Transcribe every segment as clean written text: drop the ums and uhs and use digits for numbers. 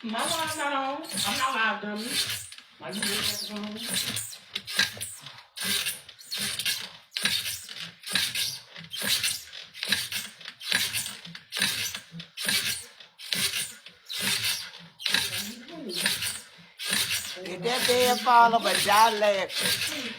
My line's not on. I'm not live, dummy. Why you look at the phone? If that damn fall over, y'all laughing.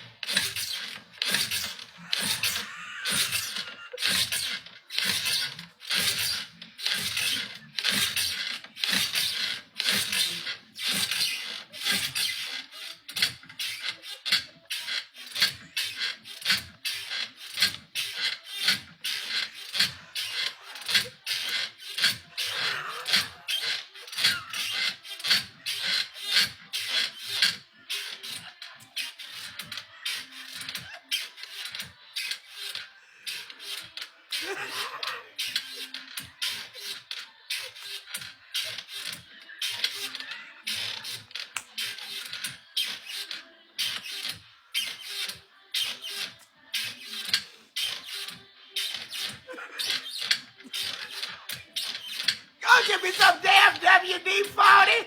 Go give me some damn WD-40.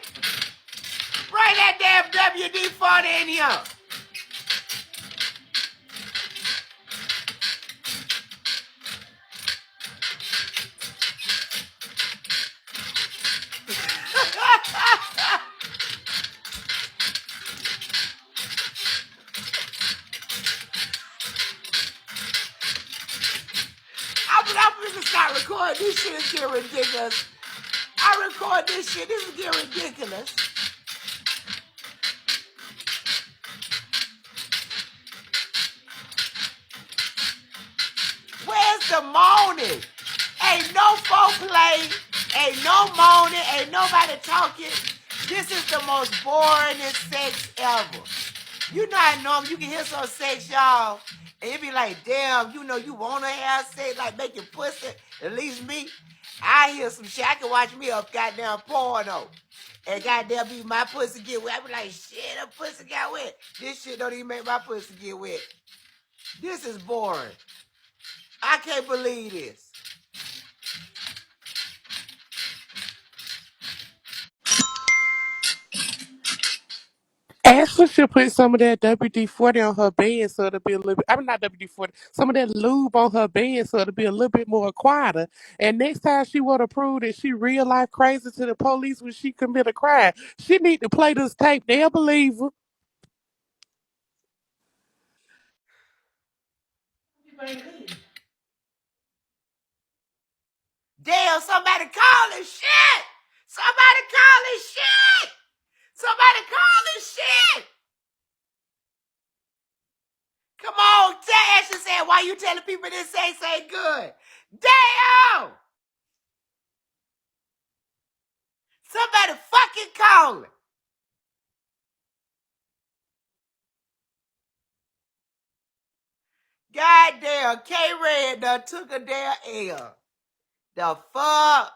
Bring that damn WD-40 in here. I'm gonna start recording this shit. It's getting ridiculous. I record this shit. This is getting ridiculous. Where's the moaning? Ain't no foreplay. Ain't no moaning. Ain't nobody talking. This is the most boringest sex ever. You know how normal you can hear some sex, y'all, and you be like, damn, you know you want to have sex, like make your pussy, at least me. I hear some shit. I can watch me a goddamn porno. And goddamn be my pussy get wet. I be like, shit, that pussy got wet. This shit don't even make my pussy get wet. This is boring. I can't believe this. Ashley should put some of that WD-40 on her bed so it'll be a little bit, I mean not WD-40, some of that lube on her bed so it'll be a little bit more quieter. And next time she want to prove that she real life crazy to the police when she commit a crime, she need to play this tape. They'll believe her. Damn, somebody calling shit. Somebody calling shit. Somebody calling shit. Come on, Ashley said, why you telling people this sex ain't good? Damn! Somebody fucking calling. Goddamn, K-Red done took a damn L. The fuck?